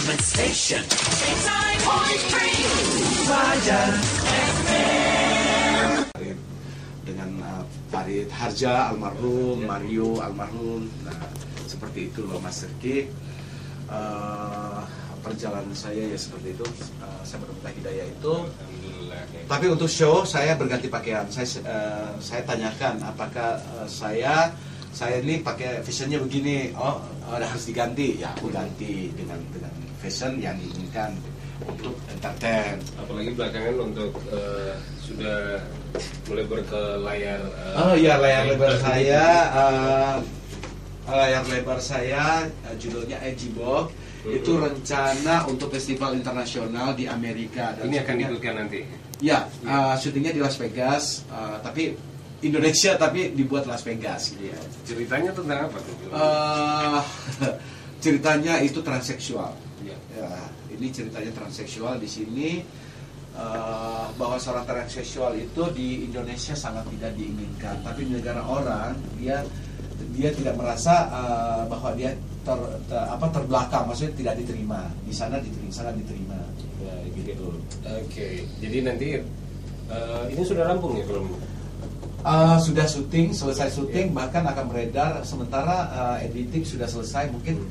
Entertainment Station 89.3 Fajar FM. Dengan Farid Harja almarhum, Mario almarhum. Nah, seperti itu loh Mas Riki. Perjalanan saya ya seperti itu. Saya menemukan hidayah itu. Tapi untuk show saya berganti pakaian. Saya tanyakan apakah saya ini pakai fashionnya begini. Oh, harus diganti. Ya aku ganti dengan fashion yang diinginkan untuk entertain. Apalagi belakangan untuk sudah melebar ke layar. Layar lebar saya. Layar lebar saya judulnya Ejibok. Itu rencana untuk festival internasional di Amerika. Dan ini akan diikutkan nanti. Ya, syutingnya di Las Vegas, tapi Indonesia tapi dibuat Las Vegas. Gitu ya. Ceritanya tentang apa tuh? Ceritanya itu transseksual. Ya. Ya, ini ceritanya transseksual di sini. Bahwa seorang transseksual itu di Indonesia sangat tidak diinginkan, tapi di negara orang dia tidak merasa bahwa dia terbelakang, maksudnya tidak diterima. Di sana sangat diterima. Ya, gitu. Oke. Jadi nanti ini sudah rampung ya film? Sudah selesai syuting, bahkan akan beredar. Sementara editing sudah selesai, mungkin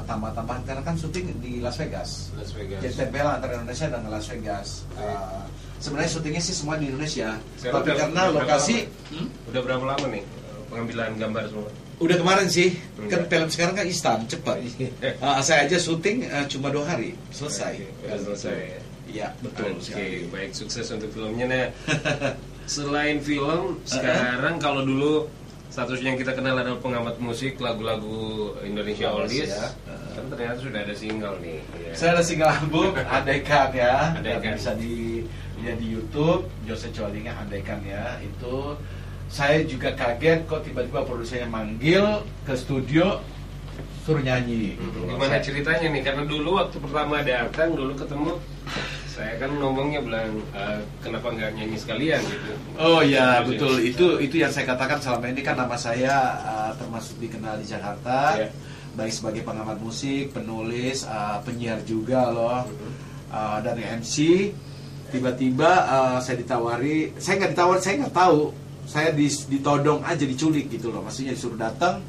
tambah-tambah karena kan syuting di Las Vegas. Jadi tempelan antara Indonesia dan Las Vegas. Sebenarnya syutingnya sih semua di Indonesia, tapi karena lokasi udah berapa lama nih pengambilan gambar semua? Udah kemarin sih, kan film sekarang kan instan, cepat. Saya aja syuting cuma 2 hari selesai. Selesai. Iya, betul. Oke, baik, sukses untuk filmnya. Nah, selain film, sekarang kalau dulu statusnya yang kita kenal adalah pengamat musik, lagu-lagu Indonesia Oldies, kan ternyata sudah ada single nih. Ya. Saya ada single album, Andaikan ya. Andaikan. Bisa dilihat di YouTube, Jose Coalinga Andaikan ya. Itu saya juga kaget kok tiba-tiba produsernya manggil ke studio suruh nyanyi. Gimana ceritanya nih? Karena dulu waktu pertama datang, dulu ketemu, saya kan ngomongnya bilang kenapa nggak nyanyi sekalian gitu. Oh ya betul, itu yang saya katakan selama ini kan nama saya termasuk dikenal di Jakarta, baik sebagai pengamat musik, penulis, penyiar juga loh, dan MC. Tiba-tiba saya ditawari, saya nggak tahu, saya ditodong aja, diculik gitu loh, maksudnya disuruh datang,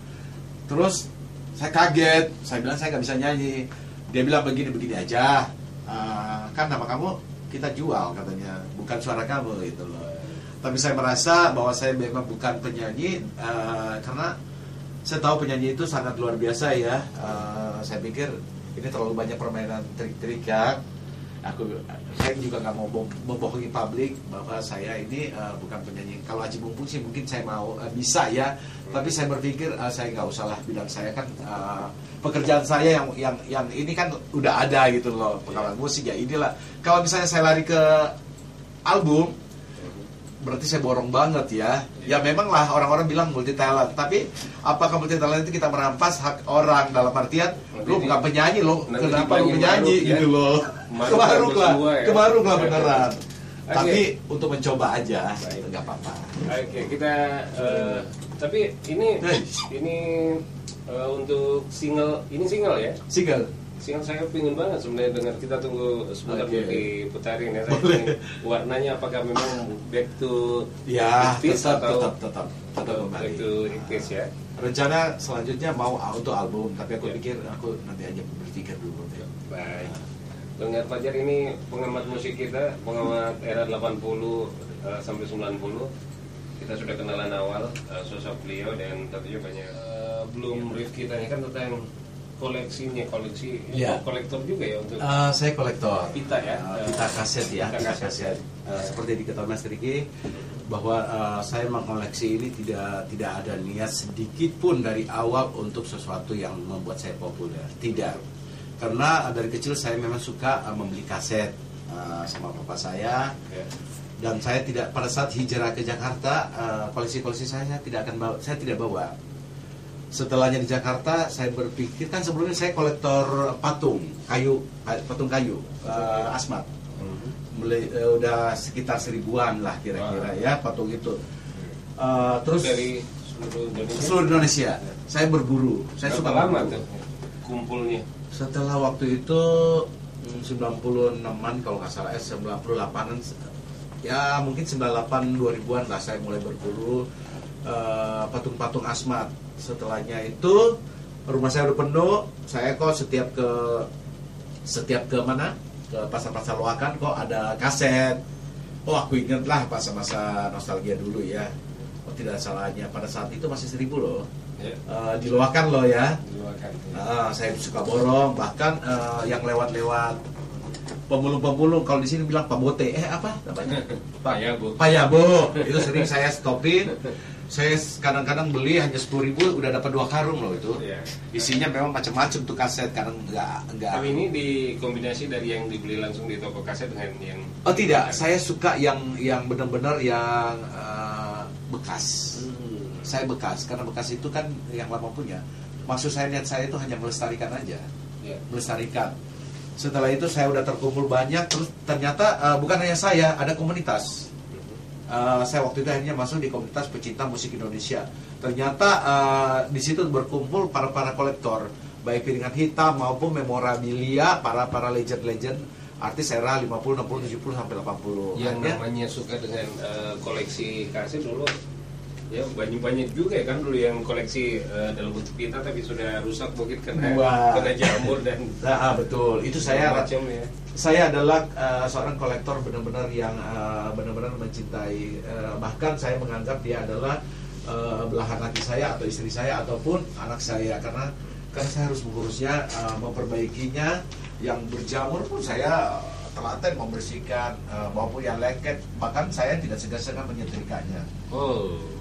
terus saya kaget, saya bilang saya nggak bisa nyanyi, dia bilang begini aja. Kan nama kamu kita jual katanya, bukan suara kamu gitu loh. Tapi saya merasa bahwa saya memang bukan penyanyi, karena saya tahu penyanyi itu sangat luar biasa ya. Saya pikir ini terlalu banyak permainan trik-trik ya. Saya juga nggak mau membohongi publik bahwa saya ini bukan penyanyi. Kalau Haji Mumpung sih mungkin saya mau bisa ya, tapi saya berpikir saya nggak usah lah bilang saya kan pekerjaan saya yang ini kan udah ada gitu loh, pengamat musik ya inilah. Kalau misalnya saya lari ke album, berarti saya borong banget ya. Ya memang lah orang-orang bilang multi talent, tapi apakah multi talent itu kita merampas hak orang dalam artian lu bukan penyanyi lo, kenapa lu penyanyi gitu loh. Kemaruk lah beneran. Tapi untuk mencoba aja, nggak apa-apa. Oke, kita tapi ini untuk single, ini single ya? Single saya pingin banget sebenarnya dengar, kita tunggu sebentar diputarin ya. Saya warnanya apakah memang back to ya, tetap kembali. Back to hits ya. Rencana selanjutnya mau untuk album, tapi aku pikir aku nanti aja berpikir dulu. Baik. Dengar Fajar ini pengamat musik kita, pengamat era 80 sampai 90. Kita sudah kenalan awal sosok beliau, dan tentunya banyak belum brief kita ini kan tentang koleksi ya. Kolektor juga ya untuk saya kolektor pita ya, pita kaset ya, pita kaset. Seperti diketahui Mas Riki bahwa saya mengoleksi ini tidak ada niat sedikit pun dari awal untuk sesuatu yang membuat saya populer, tidak. Karena dari kecil saya memang suka membeli kaset sama bapak saya, dan saya tidak, pada saat hijrah ke Jakarta, koleksi saya tidak bawa. Setelahnya di Jakarta saya berpikir, kan sebelumnya saya kolektor patung kayu asmat. Udah sekitar 1000-an lah kira-kira ya patung itu. Terus dari seluruh Indonesia. Saya berburu. Saya suka lama tuh kumpulnya. Setelah waktu itu 96-an kalau nggak salah, 98-an, ya mungkin 98 2000-an lah saya mulai berburu patung-patung Asmat. Setelahnya itu rumah saya udah penuh, saya kok setiap ke mana, ke pasar-pasar loakan kok ada kaset. Oh, aku ingat lah masa-masa nostalgia dulu ya. Oh, tidak salahnya pada saat itu masih 1000 loh. Di loakan loh ya. Saya suka borong, bahkan yang lewat-lewat pemulung-pemulung, kalau di sini bilang pabote, apa namanya? Payabo. Itu sering saya stopin. Saya kadang-kadang beli hanya 10.000 udah dapat 2 karung loh itu. Isinya memang macam-macam tuh kaset, kadang enggak. Tapi ini dikombinasi dari yang dibeli langsung di toko kaset dengan yang... Oh tidak, saya suka yang benar-benar yang bekas. Saya bekas, karena bekas itu kan yang lama punya. Maksud saya, niat saya itu hanya melestarikan aja. Melestarikan. Setelah itu saya udah terkumpul banyak, terus ternyata bukan hanya saya, ada komunitas. Saya waktu itu akhirnya masuk di komunitas pecinta musik Indonesia. Ternyata di situ berkumpul para kolektor, baik piringan hitam maupun memorabilia para legend artis era 50, 60, 70 sampai 80. Yang namanya suka dengan koleksi kaset dulu, ya banyak juga ya kan dulu yang koleksi dalam bentuk pita tapi sudah rusak mungkin kena jamur dan betul. Itu saya macam ya. Saya adalah seorang kolektor benar-benar yang benar-benar mencintai, bahkan saya menganggap dia adalah belahan hati saya atau istri saya ataupun anak saya, karena saya harus mengurusnya, memperbaikinya. Yang berjamur pun saya telaten membersihkan, maupun yang lengket, bahkan saya tidak segan-segan menyetrikanya.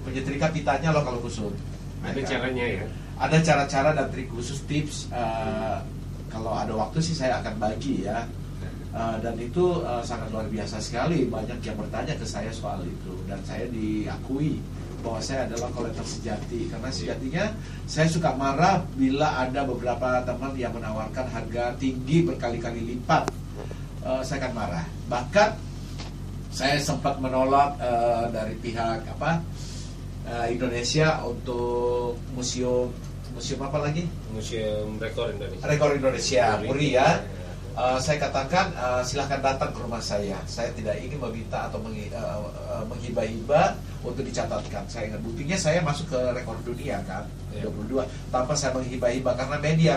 Menyetrika pitanya loh kalau kusut. Ada caranya ya? Ada cara-cara dan trik khusus, tips. Kalau ada waktu sih saya akan bagi ya. Dan itu sangat luar biasa sekali. Banyak yang bertanya ke saya soal itu, dan saya diakui bahwa saya adalah kolektor sejati. Karena sejatinya saya suka marah bila ada beberapa teman yang menawarkan harga tinggi berkali-kali lipat. Saya akan marah. Bahkan saya sempat menolak dari pihak Indonesia untuk museum apa lagi? Museum Rekor Indonesia, MURI ya. Saya katakan silahkan datang ke rumah saya. Saya tidak ingin meminta atau menghibah-hibah untuk dicatatkan. Saya ingat buktinya saya masuk ke rekor dunia kan, 22 tanpa saya menghibah-hibah, karena media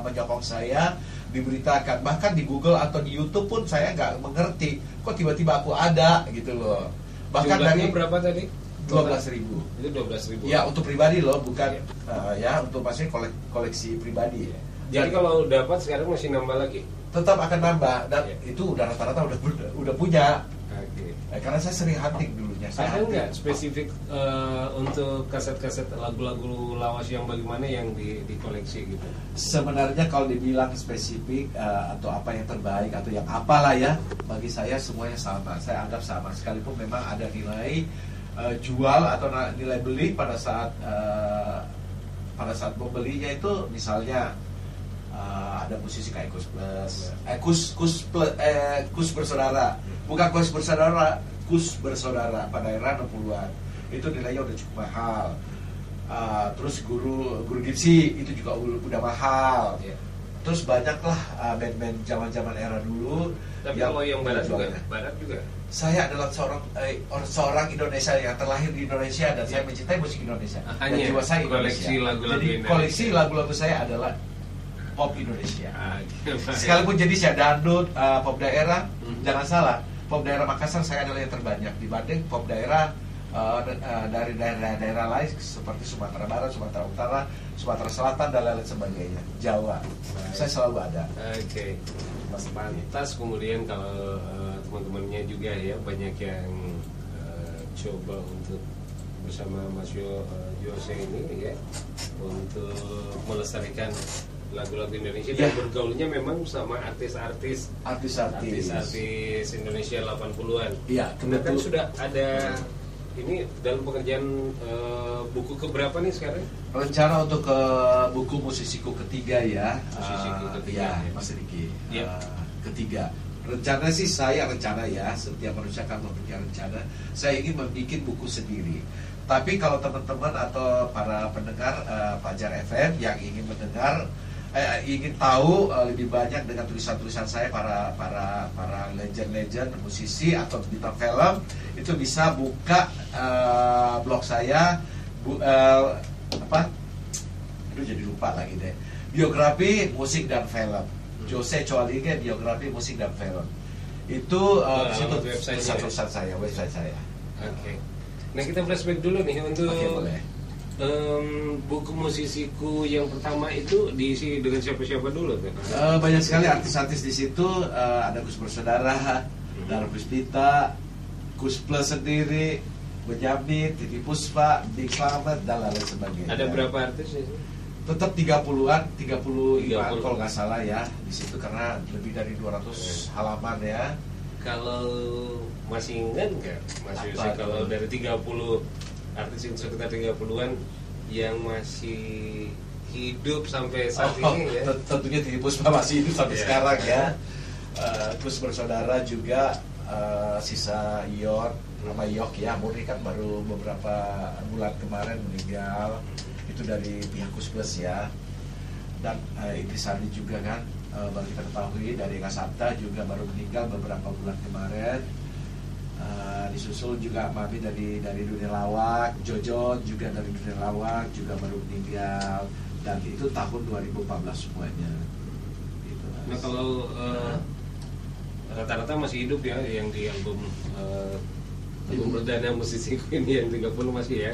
menyokong saya, diberitakan. Bahkan di Google atau di YouTube pun saya nggak mengerti kok tiba-tiba aku ada gitu loh. Bahkan jumlahnya dari berapa tadi? 12.000. Itu 12.000. Ya, untuk pribadi loh, bukan ya untuk maksudnya koleksi pribadi. Jadi kalau dapat sekarang masih nambah lagi? Tetap akan nambah, dan itu udah rata-rata udah punya. Karena saya sering hunting dulunya. Ada nggak spesifik untuk kaset-kaset lagu-lagu lawas yang bagaimana yang dikoleksi gitu? Sebenarnya kalau dibilang spesifik atau apa yang terbaik atau yang apalah ya, bagi saya semuanya sama. Saya anggap sama, sekalipun memang ada nilai jual atau nilai beli pada saat membelinya itu. Misalnya ada musisi kayak Kus Bersaudara, bukan Kus Bersaudara, Kus Bersaudara pada era 60-an, itu nilainya udah cukup mahal. Terus Guru Gipsy itu juga udah mahal. Terus banyaklah band-band zaman-zaman era dulu. Tapi kalau yang barat juga. Saya adalah seorang Indonesia yang terlahir di Indonesia, dan saya mencintai musik Indonesia. Dan jiwa saya Indonesia. Jadi koleksi lagu-lagu saya adalah pop Indonesia. Sekalipun jadi saya dangdut, pop daerah, jangan salah, pop daerah Makassar saya adalah yang terbanyak dibanding pop daerah dari daerah-daerah lain seperti Sumatera Barat, Sumatera Utara, Sumatera Selatan, dan lain sebagainya. Jawa, saya selalu ada. Mas pantas kemudian kalau teman-temannya juga ya banyak yang coba untuk bersama Mas Jose ini ya untuk melestarikan lagu-lagu Indonesia dan bergaulnya memang sama artis-artis Indonesia 80-an. Iya, kan sudah ada ini dalam pengerjaan buku keberapa nih sekarang? Rencana untuk ke buku Musisiku ketiga ya. Musisiku ketiga, Mas Riki. Ketiga. Rencana ya, setiap manusia kan mempunyai rencana. Saya ingin membuat buku sendiri. Tapi kalau teman-teman atau para pendengar Fajar FM yang ingin mendengar ingin tahu lebih banyak dengan tulisan-tulisan saya para legend-legend musisi atau bintang film, itu bisa buka blog saya aduh jadi lupa lagi deh, biografi musik dan film, Jose Coalige biografi musik dan film. Itu website saya. Oke. Nah, kita flashback dulu nih untuk boleh. Buku musisiku yang pertama itu diisi dengan siapa-siapa dulu tuh? Banyak sekali artis-artis di situ. Ada Gus Bersaudara, Dara Puspita, Gus Plus sendiri, Benyamin, Titi Puspa, Big Slamet, dan lain sebagainya. Ada berapa artis di situ? Tetap 30-an, 35 kalau nggak salah ya di situ, karena lebih dari 200 halaman ya. Kalau masih ingat nggak Mas Yusuf, kalau dari 30 artis yang sekitar 30-an yang masih hidup sampai saat ini ya? Tentunya Titi Puspa masih hidup sampai sekarang ya. Gus Bersaudara juga, sisa Ion nama Yok ya, Murni kan baru beberapa bulan kemarin meninggal, itu dari pihak Gus Plus ya. Dan Idris Sandi juga kan, baru kita ketahui dari Kasabta juga baru meninggal beberapa bulan kemarin. Disusul juga Mami dari dunia lawak, Jojo juga dari dunia lawak juga baru meninggal, dan itu tahun 2014 semuanya gitu. Nah, kalau rata-rata masih hidup ya yang di album perdana musisiku ini yang 30 masih ya?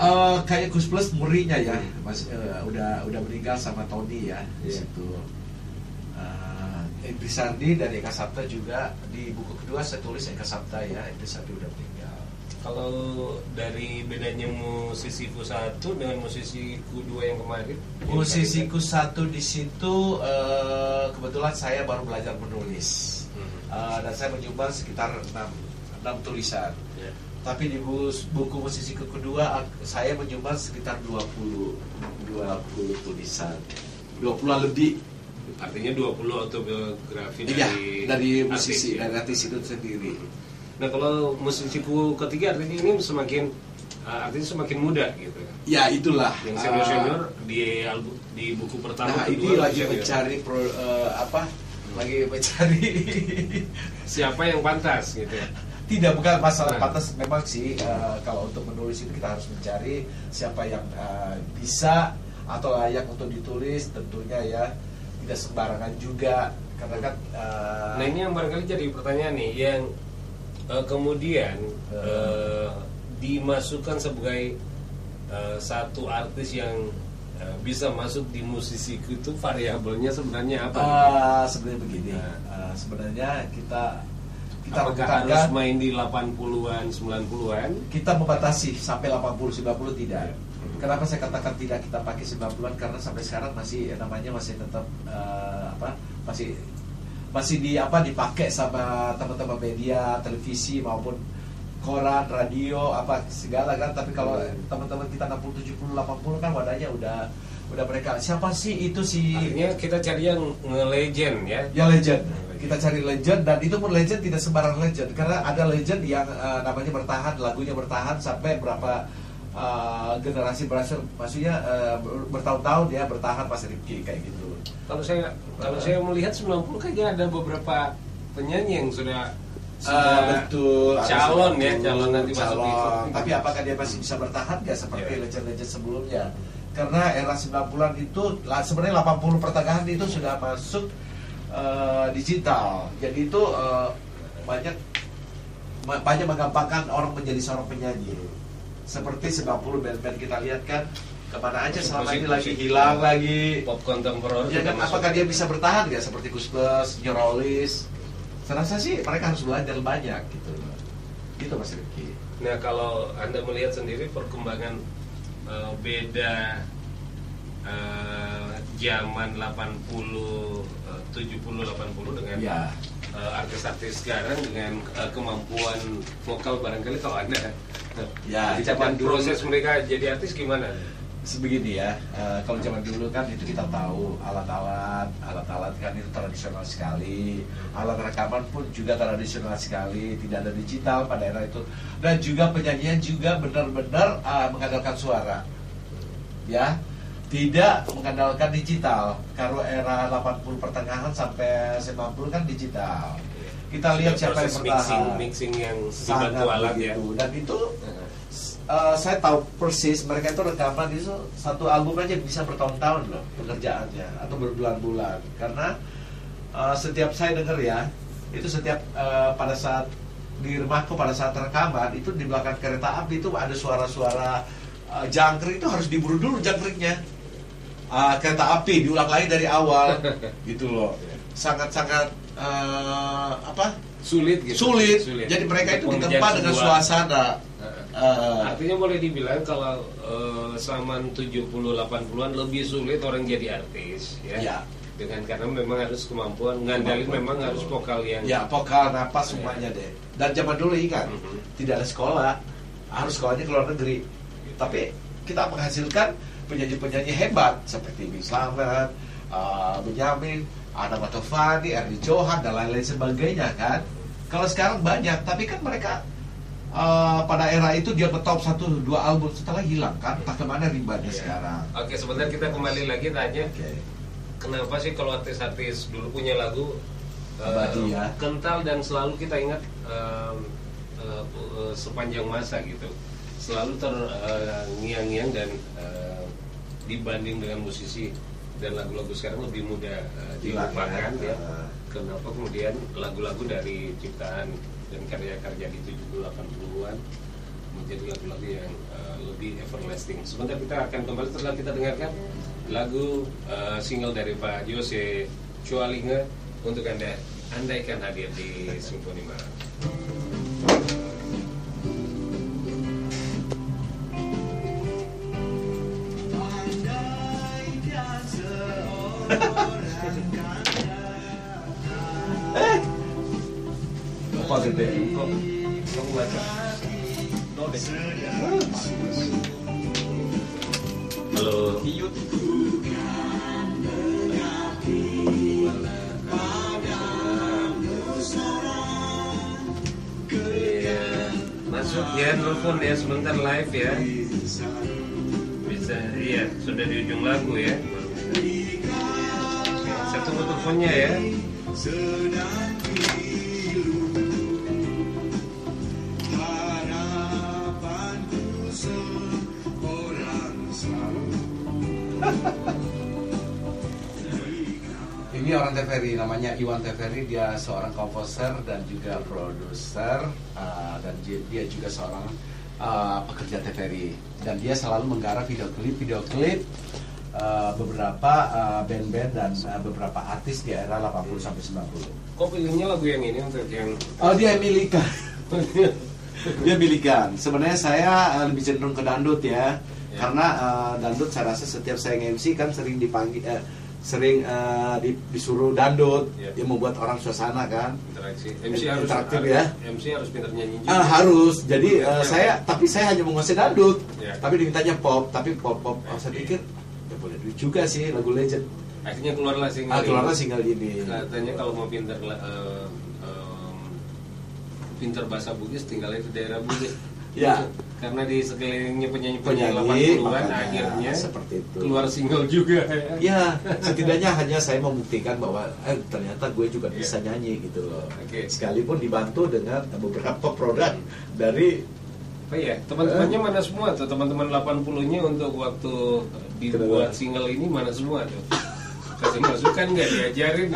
Kayak Gus Plus Murinya ya, Mas, udah meninggal sama Tony ya di situ. Idris Sandi dari Eka Sapta juga, di buku kedua saya tulis Eka Sapta ya, Idris Sandi udah meninggal. Kalau dari bedanya musisiku satu dengan musisiku dua yang kemarin? Musisiku satu di situ kebetulan saya baru belajar menulis, dan saya menyumbang sekitar 6 tulisan. Tapi di buku musisiku kedua saya menyumbang sekitar 20 tulisan, 20-an lebih. Artinya 20 autobiografi dari musisi, dari artis itu sendiri. Nah, kalau musisiku ketiga artinya ini artinya semakin muda gitu. Ya itulah. Yang senior di buku pertama nah, kedua. Ini lagi mencari lagi mencari siapa yang pantas gitu. Tidak, bukan masalah pantas, memang sih kalau untuk menulis itu kita harus mencari siapa yang bisa atau layak untuk ditulis, tentunya ya. Tidak sembarangan juga, karena kan nah, ini yang barangkali jadi pertanyaan nih, yang kemudian dimasukkan sebagai satu artis yang bisa masuk di musisiku, itu variabelnya sebenarnya apa? Sebenarnya begini, sebenarnya kita harus main di 80-an, 90-an? Kita membatasi sampai 80-90 tidak. Kenapa saya katakan tidak kita pakai 90-an? Karena sampai sekarang masih tetap masih dipakai sama teman-teman media, televisi maupun koran, radio, segala kan. Tapi kalau teman-teman kita 60, 70, 80 kan wadahnya udah mereka. Siapa sih itu sih? Artinya kita cari yang nge-legend ya. Ya legend. Kita cari legend, dan itu pun legend tidak sembarang legend, karena ada legend yang namanya bertahan, lagunya bertahan sampai berapa generasi berhasil, maksudnya bertahun-tahun ya bertahan pas Rifki kayak gitu. Kalau saya melihat 90 kayaknya ada beberapa penyanyi yang sudah betul calon nanti masuk itu. Tapi apakah dia masih bisa bertahan nggak seperti legend-legend sebelumnya? Karena era 90-an itu sebenarnya 80 pertengahan itu sudah masuk digital. Jadi itu banyak menggampangkan orang menjadi seorang penyanyi. Seperti 90 band-band kita lihat kan kemana aja selama ini lagi hilang lagi. Pop kontemporer. Ya kan, apakah dia bisa bertahan nggak seperti Gus Plus, Neurolis? Saya rasa sih mereka harus belajar banyak gitu. Gitu Mas Rifki. Nah, kalau Anda melihat sendiri perkembangan beda zaman 80, 70, 80 dengan artis-artis sekarang dengan kemampuan vokal barangkali kalau Anda zaman proses mereka jadi artis gimana? Sebegini ya, kalau zaman dulu kan itu kita tahu alat-alat kan itu tradisional sekali, alat rekaman pun juga tradisional sekali, tidak ada digital pada era itu, dan juga penyanyian juga benar-benar mengandalkan suara, ya, tidak mengandalkan digital. Kalau era 80 pertengahan sampai 90 kan digital. Kita lihat siapa yang bertahan. Mixing yang dibantu alat ya. Dan itu saya tahu persis mereka itu rekaman itu satu album aja bisa bertahun-tahun loh pengerjaannya atau berbulan-bulan. Karena setiap saya dengar ya, itu setiap pada saat di rumahku pada saat rekaman itu di belakang kereta api itu ada suara-suara jangkrik, itu harus diburu dulu jangkriknya. Kereta api diulang lagi dari awal gitu loh. Sangat-sangat sulit gitu. Sulit. Jadi mereka itu ditempa dengan suasana. Artinya boleh dibilang kalau zaman 70-80-an lebih sulit orang jadi artis ya. Dengan karena memang harus kemampuan ngandalin, memang harus vokal yang vokal, napas semuanya deh. Dan zaman dulu kan tidak ada sekolah, harus sekolahnya ke luar negeri. Tapi kita menghasilkan penyanyi-penyanyi hebat seperti Bing Slamet, Benyamin, Anna Matovani, Ernie Johan dan lain-lain sebagainya kan. Kalau sekarang banyak, tapi kan mereka pada era itu dia top 1-2 album setelah hilang kan. Tak kemana rimbanya sekarang. Oke, sebentar kita kembali lagi tanya. Kenapa sih kalau artis-artis dulu punya lagu kental dan selalu kita ingat sepanjang masa gitu, selalu terngiang-ngiang dan dibanding dengan musisi dan lagu-lagu sekarang lebih mudah dilupakan ya. Kenapa kemudian lagu-lagu dari ciptaan dan karya-karya di 70-80-an menjadi lagu-lagu yang lebih everlasting. Sebentar kita akan kembali setelah kita dengarkan lagu single dari Pak Jose Chualinga untuk Anda andaikan hadir di Simfoni Malam. Apa gede? Kamu baca? Halo. Masuk ya, telepon ya sebentar live ya. Bisa, iya sudah di ujung lagu ya. Saya tunggu teleponnya ya. Ini orang TVRI, namanya Iwan TVRI. Dia seorang komposer dan juga produser, dan dia juga seorang pekerja TVRI. Dan dia selalu menggarap video klip beberapa band-band dan beberapa artis di era 80 sampai 90. Kok pilihnya lagu yang ini untuk yang? Oh, dia milikan. Dia milikan. Sebenarnya saya lebih cenderung ke dangdut ya. Karena dangdut saya rasa setiap saya nge-MC kan sering dipanggil disuruh dangdut, dia membuat orang suasana kan. Interaksi. MC harus interaktif ya. MC harus pintar nyanyi juga. Harus. Jadi saya hanya menguasai dangdut. Tapi dimintanya pop, tapi pop. Saya pikir ya boleh juga sih lagu legend. Akhirnya keluarlah single. Ini. Katanya kalau mau pintar bahasa Bugis tinggalnya di daerah Bugis. Ya. Karena di sekelilingnya penyanyi 80-an akhirnya seperti itu. Keluar single juga. Ya, setidaknya hanya saya membuktikan bahwa ternyata gue juga bisa nyanyi gitu loh. Sekalipun dibantu dengan beberapa produk dari teman-temannya mana semua tuh? Teman-teman 80-nya untuk waktu dibuat single ini mana semua tuh? Kasih masukan nggak, diajarin?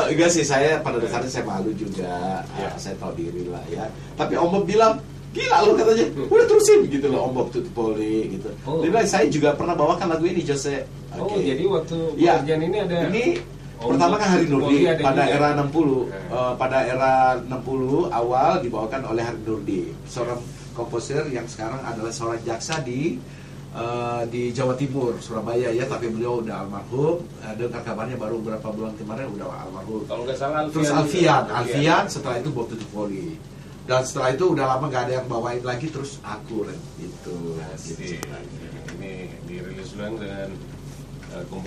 Enggak sih, saya pada dasarnya saya malu juga. Saya tahu diri lah ya. Tapi Om Bob bilang, gila lo katanya, udah terusin gitu loh Om Bob Tutupoli gitu. Dia bilang saya juga pernah bawakan lagu ini Jose. Jadi waktu pekerjaan ini ada. Ini pertama kan Hari Nurdi pada era 60. Pada era 60 awal dibawakan oleh Hari Nurdi, seorang komposer yang sekarang adalah seorang jaksa di Jawa Timur, Surabaya ya, tapi beliau udah almarhum. Dengar kabarnya baru beberapa bulan kemarin udah almarhum. Kalau nggak salah Terus Alfian, setelah itu Bob Tutupoli. Dan setelah itu udah lama nggak ada yang bawain lagi, terus aku gitu. Ini dirilis ulang dengan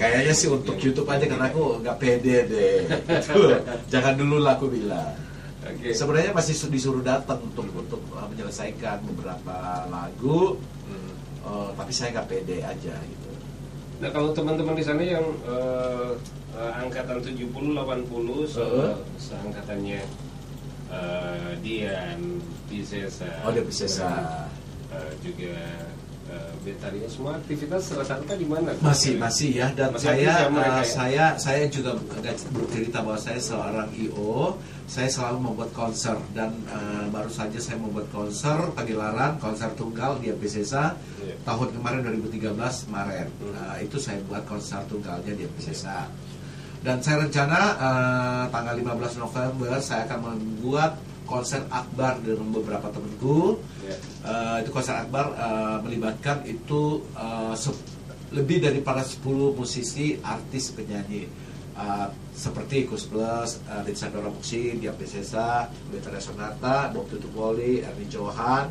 kayaknya sih untuk YouTube aja, karena aku nggak pede deh. Gitu. Jangan dulu lah aku bilang. Sebenarnya masih disuruh datang untuk menyelesaikan beberapa lagu, tapi saya nggak pede aja gitu. Nah kalau teman-teman di sana yang angkatan 70-80 seangkatannya Dian, Pisesa, Oh, dia Pisesa. juga Betarinya, semua aktivitas rata-rata di mana? Masih ya, dan Masih aktif ya mereka, saya juga agak bercerita bahwa saya seorang IO, saya selalu membuat konser, dan baru saja saya membuat konser Pagelaran, konser tunggal di Pisesa tahun kemarin 2013 Maret. Itu saya buat konser tunggalnya di Pisesa. Dan saya rencana tanggal 15 November saya akan membuat konser akbar dengan beberapa temanku. Itu konser akbar melibatkan itu lebih daripada 10 musisi, artis, penyanyi seperti Kus Plus, Litsandora Muxin, Dia Pisesa, Betara Sonata, Bob Tutupoli, Ernie Johan,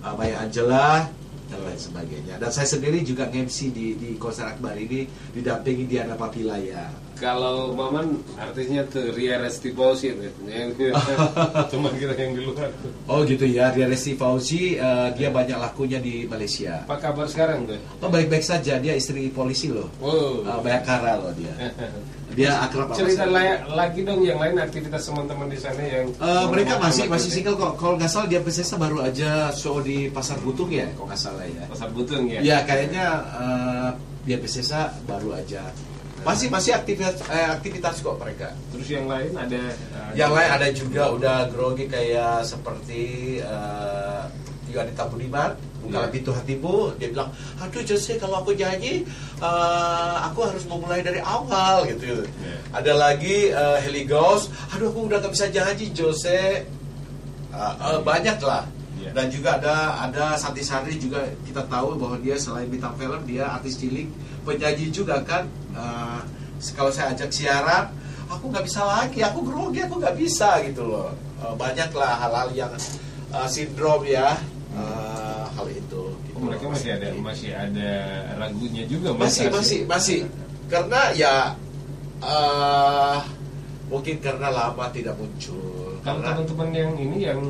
Maya Angela, dan lain sebagainya. Dan saya sendiri juga MC di konser akbar ini didampingi Diana Papilaya. Kalau Maman artisnya tuh Ria Resti Fauzi yang cuma kita yang di luar. Oh gitu ya, Ria Resti Fauzi, dia banyak lakunya di Malaysia. Apa kabar sekarang tuh? Oh baik-baik saja, dia istri polisi loh. Bayangkara loh dia. Dia akrab. Cerita lagi dong yang lain, aktivitas teman-teman di sana yang mereka masih single kok. Kalau nggak salah dia Pisesa baru aja show di Pasar Butung ya, kalau nggak salah ya. Pasar Butung ya. Ya kayaknya dia Pisesa baru aja. Masih aktivitas kok mereka. Terus yang lain ada? Yang lain ada juga udah grogi kayak seperti Yuanita Budiman, Bukalah Pintu Hatimu. Dia bilang, aduh Jose kalau aku nyanyi aku harus memulai dari awal gitu. Ada lagi Heli Ghost, aduh aku udah gak bisa nyanyi Jose. Banyak lah. Dan juga ada Santi Sari juga, kita tahu bahwa dia selain bintang film, dia artis cilik, penyanyi juga kan. Kalau saya ajak siaran, aku nggak bisa lagi, aku grogi, aku nggak bisa gitu loh. Banyaklah hal-hal yang sindrom ya, hal itu. Gitu. Mereka masih ada ragunya juga. Masih. Karena ya mungkin karena lama tidak muncul. Kalau teman-teman yang ini yang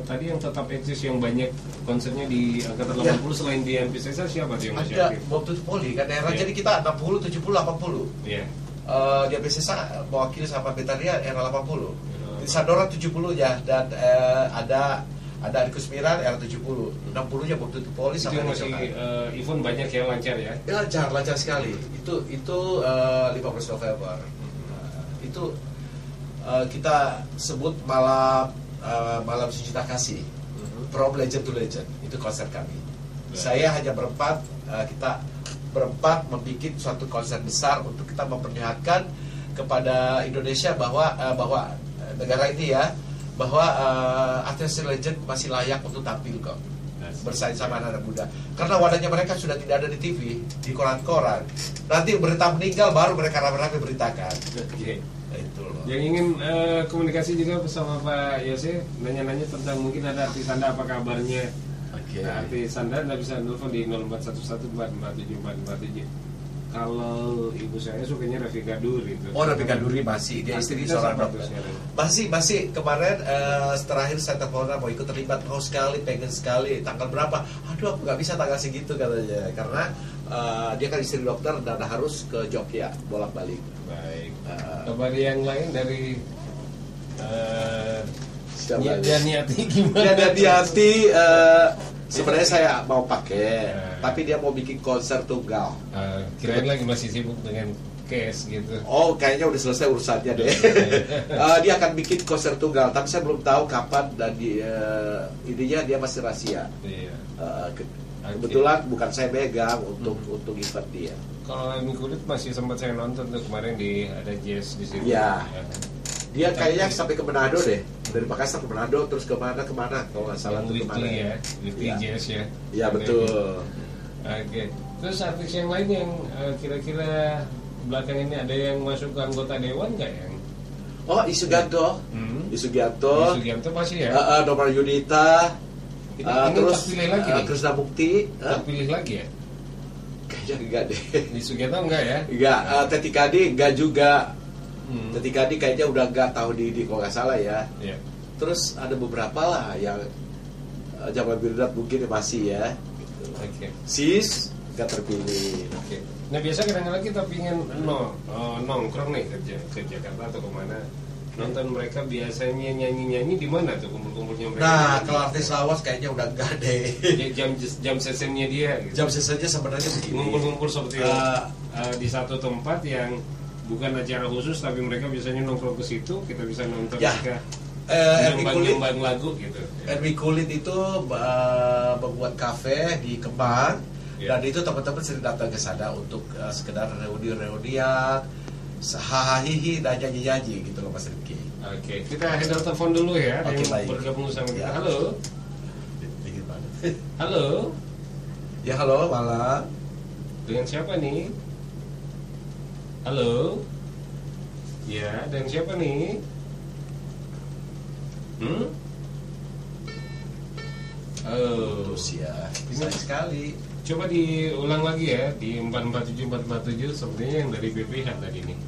tadi yang tetap eksis, yang banyak konsernya di angkatan 80 selain di Pisesa, siapa yang masih ada? aktif? Bob Tutupoli kan era jadi kita 60, 70, 80. Iya. Dia Pisesa mewakili sama Betania era 80. Litsandora 70 ya, dan ada Adikus Miran era 70. 60-nya Bob Tutupoli sama masih event banyak yang lancar ya. Ya lancar sekali. Itu 15 November. Itu kita sebut malam sejuta kasih, from legend to legend, itu konser kami. Saya hanya berempat, kita berempat membuat suatu konser besar untuk kita memperlihatkan kepada Indonesia bahwa negara ini ya, bahwa artis legend masih layak untuk tampil kok, bersaing sama anak-anak muda. Karena wadahnya mereka sudah tidak ada di TV, di koran-koran. Nanti berita meninggal baru mereka rame-rame beritakan. Itu loh. Yang ingin komunikasi juga bersama Pak Yose, nanya-nanya tentang mungkin ada artis Anda, apa kabarnya? Nah, artis Anda bisa telepon di 0411447447. Kalau ibu saya sukanya Rafika Duri itu. Oh, Rafika Duri masih, dia istri seorang dokter. Masih kemarin terakhir saya telepon mau ikut terlibat, mau sekali, pengen sekali. Tanggal berapa? Aduh aku nggak bisa tanggal segitu katanya, karena dia kan istri dokter dan harus ke Jogja bolak-balik. Baik. Kabar yang lain dari Daniati gimana? Daniati sebenarnya saya mau pakai, tapi dia mau bikin konser tunggal. Kirain lagi masih sibuk dengan case gitu. Oh, kayaknya udah selesai urusannya deh. Dia akan bikin konser tunggal, tapi saya belum tahu kapan dan intinya dia masih rahasia. Kebetulan bukan saya megang untuk event dia. Kalau Mie Kulit masih sempat saya nonton tuh kemarin ada jazz di situ. Ya. Dia kayaknya sampai ke Manado deh, dari Makassar ke Manado, terus kemana kalau nggak salah tuh kemana ya, Witty Jazz ya. Iya betul. Oke. Terus artis yang lain yang kira-kira belakang ini ada yang masuk ke anggota dewan nggak yang? Oh, Isugianto. Isugianto masih ya. Nomor Yunita. Terus terpilih lagi Krisna Mukti. Terpilih lagi ya? Kayaknya enggak deh. Di Sugianto enggak ya? Enggak. Teti Kadi enggak juga. Teti Kadi kayaknya udah enggak tahu di kalau nggak salah ya. Yeah. Terus ada beberapa lah yang Jamal Mirdad mungkin masih ya. Gitu. Okay. Sis enggak terpilih. Okay. Nah biasa kadang-kadang kita pingin nongkrong nih ke Jakarta atau kemana, nonton mereka biasanya nyanyi-nyanyi di mana tuh kumpul-kumpulnya mereka? Nah, kalau artis lawas kayaknya udah enggak deh. Jam sessionnya dia gitu. Jam sessionnya sebenarnya begini. Ngumpul-ngumpul seperti di satu tempat yang bukan acara khusus, tapi mereka biasanya nongkrong ke situ, kita bisa nonton Ya. mereka nyumbang lagu gitu. Erwi Kulit itu membuat kafe di Kemang, dan itu teman-teman sering datang ke sana untuk sekedar reuni-reunian, hahaha dan nyanyi-nyanyi gitu loh Mas Rifki. Oke, kita handle telepon dulu ya. Oke, yang baik. bergabung sama kita. Ya. Halo. Dingin banget. Halo. Ya halo, malam. Dengan siapa nih? Halo. Ya, dengan siapa nih? Oh, Terus ya, sayang sekali. coba diulang lagi ya di 447447 sepertinya yang dari BPH tadi nih.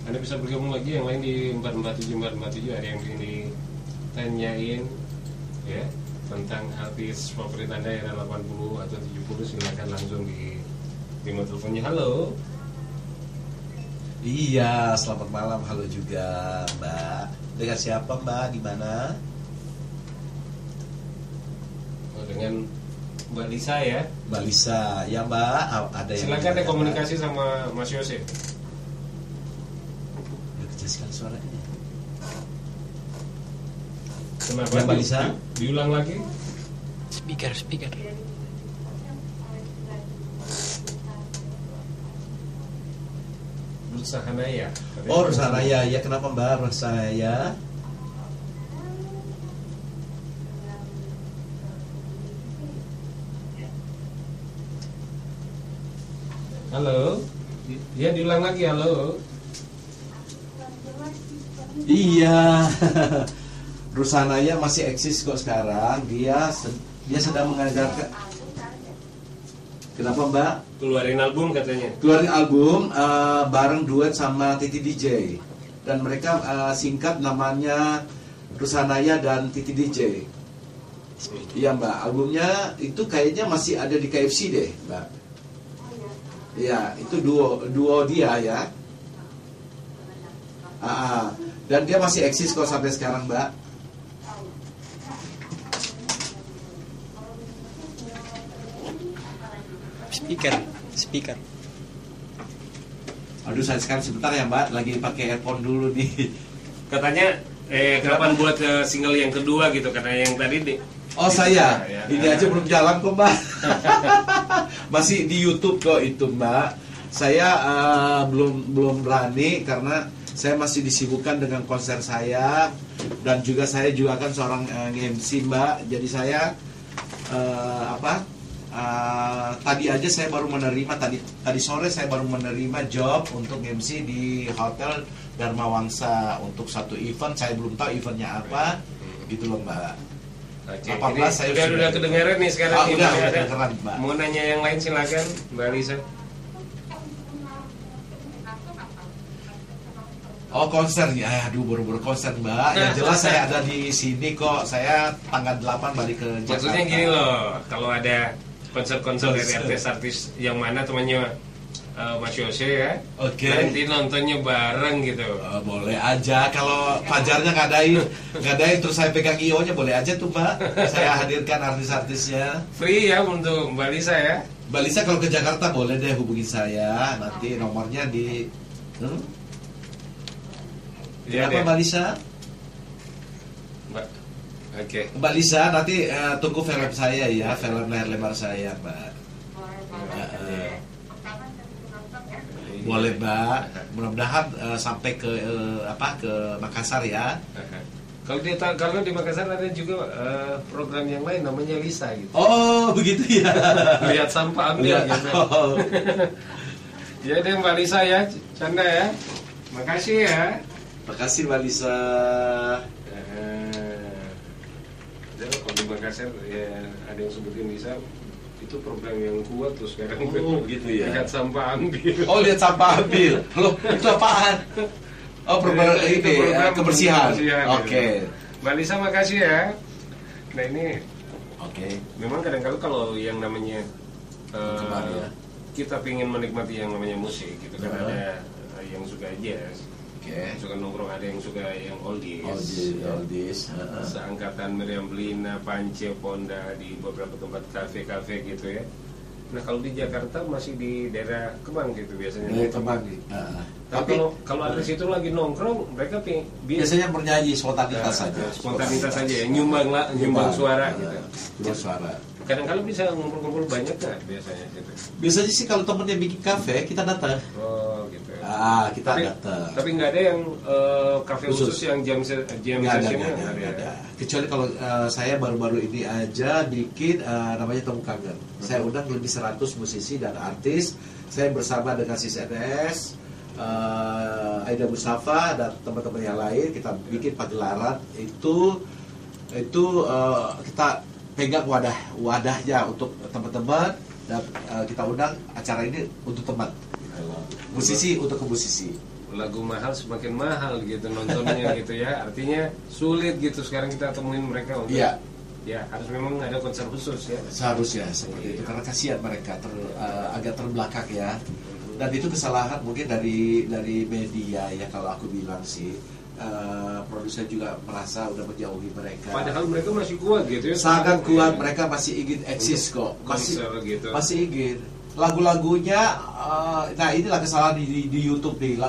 Anda bisa bergabung lagi yang lain di 447447, ada yang ingin ditanyain ya tentang artis favorit Anda era 80 atau 70, silakan langsung di timur teleponnya. Halo. Iya, selamat malam. Halo juga, Mbak. Dengan siapa, Mbak? Di mana? Oh, dengan Mbak Lisa ya. Mbak Lisa. Ya, Mbak. Ada yang Silakan deh bertanya, komunikasi sama Mas Yose. Mbak. Udah kecil sekali suaranya. Kenapa? Ya, Mbak Lisa. Diulang lagi. Speaker. Rusahanaya. Oh, Rusanaya. Ya, kenapa, Mbak? Rusanaya. Halo. Ya, diulang lagi. Halo. Iya. Rusanaya masih eksis kok sekarang. Dia sedang mengajarkan. Kenapa, Mbak? Keluarin album katanya. Keluarin album bareng duet sama Titi DJ, dan mereka singkat namanya Rusanaya dan Titi DJ. Iya, Mbak. Albumnya itu kayaknya masih ada di KFC deh, Mbak. Iya, itu duo dia ya. Dan dia masih eksis kok sampai sekarang, Mbak. Speaker. Aduh, saya sekarang sebentar ya, Mbak. Lagi pakai earphone dulu nih. Katanya kapan buat single yang kedua gitu, katanya yang tadi Oh, saya. Ya. Ini aja belum jalan kok, Mbak. Masih di YouTube kok itu, Mbak. Saya belum berani karena saya masih disibukkan dengan konser saya, dan juga saya juga kan seorang MC, Mbak. Jadi saya tadi aja saya baru menerima tadi sore saya baru menerima job untuk MC di Hotel Dharma Wangsa untuk satu event. Saya belum tahu eventnya apa, gitu loh, Mbak. Oke, 18 saya udah kedengeran nih sekarang. udah ada. kedengeran, Mbak. Mau nanya yang lain silakan, Mbak Lisa. Oh, konser ya, aduh baru konser, Mbak. Yang jelas saya ada di sini kok. Saya tanggal 8 balik ke Jakarta. Maksudnya gini loh, kalau ada konser-konser dari artis-artis yang mana temannya Mas Yose ya, Oke. nanti nontonnya bareng gitu. Boleh aja, kalau Fajarnya ngadain terus saya pegang IO-nya boleh aja tuh, Mbak. Saya hadirkan artis-artisnya. Free ya untuk Mbak Lisa ya. Mbak Lisa kalau ke Jakarta boleh deh hubungi saya. Nanti nomornya di Iya apa deh. Mbak Lisa? Mbak. Oke. Mbak Lisa nanti tunggu film saya ya, film layar lebar saya, Mbak. Boleh, Mbak. Mudah-mudahan sampai ke ke Makassar ya. Kalau di Makassar ada juga program yang lain namanya Lisa gitu. Oh, begitu ya. Lihat sampah ambil gitu. Oh. Ya deh Mbak Lisa ya, canda ya. Makasih ya. Makasih, Mbak Lisa. Kalau di Makassar ya ada yang sebutin Lisa, itu program yang kuat tuh sekarang. Oh, gitu ya. Lihat sampah ambil. Oh, lihat sampah ambil. Loh, itu apaan? Oh, program Itu ini program kebersihan. kebersihan, Oke. Mbak Lisa makasih ya. Nah ini Oke. memang kadang-kadang kalau yang namanya Kembar ya. kita pengen menikmati yang namanya musik gitu kan, ada yang suka jazz, yang suka nongkrong, ada yang suka yang oldies. Seangkatan Meriam Belina, Pance, Ponda, di beberapa tempat kafe-kafe gitu ya. Nah kalau di Jakarta masih di daerah Kemang gitu biasanya. Kemang. Tapi kalau artis itu lagi nongkrong, mereka biasanya bernyanyi spontanitas saja. Spontanitas saja ya, nyumbang suara gitu. Nyumbang suara. Kadang-kadang bisa ngumpul-ngumpul banyak nggak biasanya gitu? Biasanya sih kalau temennya bikin kafe, kita datang. Oh gitu. Kita datang. Tapi nggak ada yang kafe khusus yang jam sessionnya nggak ada. Kecuali kalau saya baru-baru ini aja bikin namanya Temu Kangen. Saya undang lebih 100 musisi dan artis. Saya bersama dengan Sis NS, Aida Mustafa dan teman-teman yang lain, kita bikin pagelaran itu kita pegang wadahnya untuk teman-teman, dan kita undang acara ini untuk teman musisi, untuk ke musisi. Lagu mahal semakin mahal gitu nontonnya gitu ya, artinya sulit gitu sekarang kita temuin mereka untuk ya harus memang ada konser khusus ya. Seharusnya seperti itu, karena kasihan mereka agak terbelakang ya. Dan itu kesalahan mungkin dari media ya, kalau aku bilang sih. Produser juga merasa udah menjauhi mereka. Padahal mereka masih kuat gitu ya. Sangat kuat, mereka masih ingin eksis kok. Masih ingin. Lagu-lagunya, nah inilah kesalahan di YouTube nih.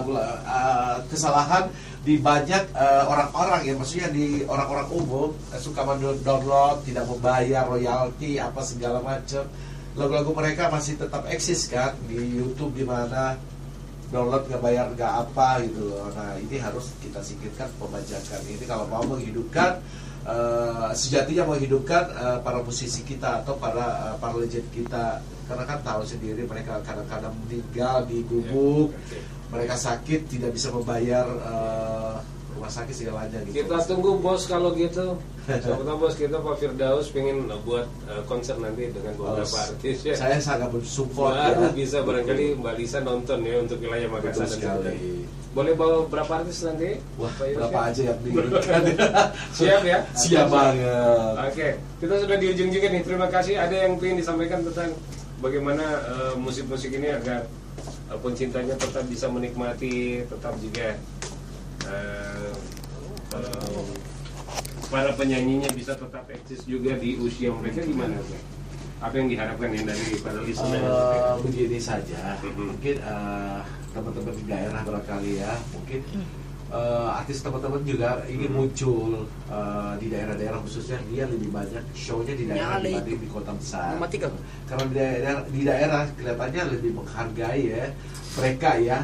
Kesalahan di banyak orang-orang ya, maksudnya di orang-orang umum suka mendownload, tidak membayar royalti apa segala macam. Lagu-lagu mereka masih tetap eksis kan di YouTube, di mana download nggak bayar nggak apa gitu loh. Nah ini harus kita singkirkan pembajakan ini kalau mau menghidupkan sejatinya menghidupkan para musisi kita atau para legend kita, karena kan tahu sendiri mereka kadang-kadang meninggal di gubuk, mereka sakit tidak bisa membayar rumah sakit segalanya gitu. Kita tunggu bos kalau gitu. Siapa bos kita Pak Firdaus pengen buat konser nanti dengan beberapa artis ya. Saya sangat bersupport ya. Bisa barangkali Mbak Lisa nonton ya untuk wilayah Makassar dan boleh bawa berapa artis nanti? Wah, berapa aja yang diinginkan. Siap ya? Siap banget. Oke, kita sudah di ujung juga nih. Terima kasih. Ada yang ingin disampaikan tentang bagaimana musik-musik ini agar pencintanya tetap bisa menikmati, tetap juga para penyanyinya bisa tetap eksis juga di usia mereka, gimana sih? Apa yang diharapkan yang dari para listener? Begini saja, mungkin teman-teman di daerah barangkali ya, mungkin artis teman-teman juga ingin muncul di daerah-daerah, khususnya dia lebih banyak show-nya di daerah dibanding di kota besar. Karena di daerah kelihatannya lebih menghargai ya mereka ya.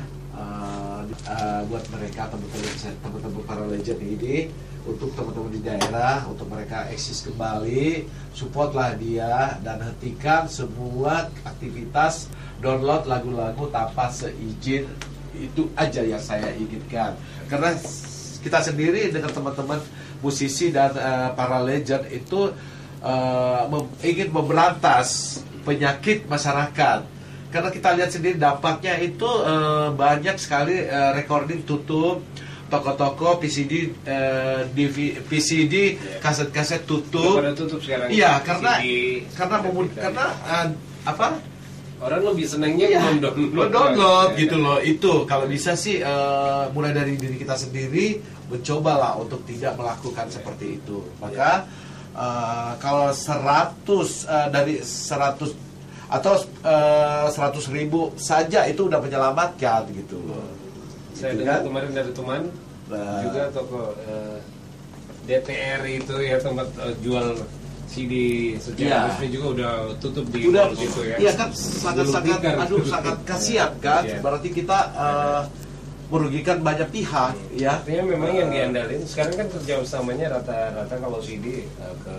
Buat mereka teman-teman para legend ini, untuk teman-teman di daerah, untuk mereka eksis kembali, supportlah dia dan hentikan semua aktivitas download lagu-lagu tanpa seizin. Itu aja yang saya inginkan, karena kita sendiri dengan teman-teman musisi dan para legend itu ingin memberantas penyakit masyarakat. Karena kita lihat sendiri dampaknya itu banyak sekali recording tutup, toko-toko PCD, kaset-kaset tutup. Iya, karena apa? Orang lebih senangnya mendownload gitu loh. Itu kalau bisa sih mulai dari diri kita sendiri mencobalah untuk tidak melakukan seperti itu. Maka kalau 100 dari 100 atau 100.000 saja itu udah menyelamatkan gitu loh. Saya dengar kemarin dari teman juga toko DTR itu ya, tempat jual CD secara resmi juga udah tutup di mall gitu ya. Iya kan, sangat kasihan kan. Berarti kita merugikan banyak pihak ya. Artinya memang yang diandalin sekarang kan kerja utamanya rata-rata kalau CD ke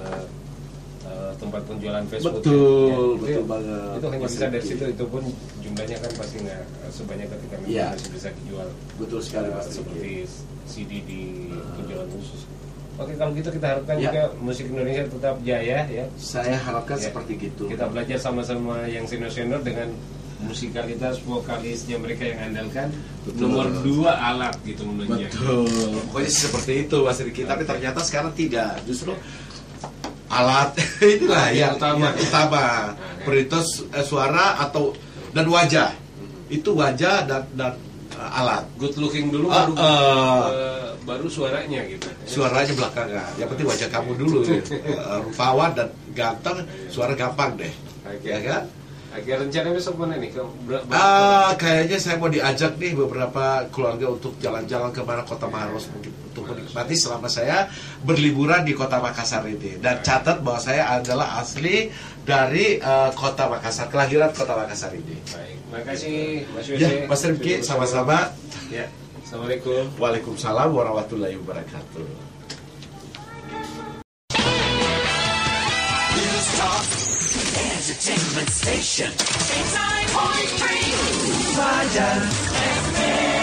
tempat penjualan Facebook. Betul banget. Itu hanya bisa dari situ, itu pun jumlahnya kan pasti nggak sebanyak ketika masih bisa dijual. Betul sekali seperti CD di penjualan khusus. Oke, kalau gitu kita harapkan juga musik Indonesia tetap jaya ya. Saya harapkan seperti gitu. Kita belajar sama-sama yang senior-senior dengan musikalitas vokalisnya mereka yang andalkan. Nomor 2 alat gitu menunjang. Betul. Pokoknya seperti itu Mas Riki. Tapi ternyata sekarang tidak. Justru alat inilah yang utama. Peritas suara atau dan wajah. Itu wajah dan alat. Good looking dulu baru suaranya gitu. Suaranya belakangan. Yang penting wajah kamu dulu. Rupawan dan ganteng, suara gampang deh. Oke. Ya kan? Oke, rencana besok mana nih? Kayaknya saya mau diajak nih beberapa keluarga untuk jalan-jalan ke mana Kota Maros mungkin untuk menikmati selama saya berliburan di Kota Makassar ini. Dan catat bahwa saya adalah asli dari Kota Makassar, kelahiran Kota Makassar ini. Baik, makasih Mas Yose. Ya, Mas Rifki, sama-sama. Ya, Assalamualaikum. Waalaikumsalam warahmatullahi wabarakatuh. Entertainment Station 89.3 Fajar FM.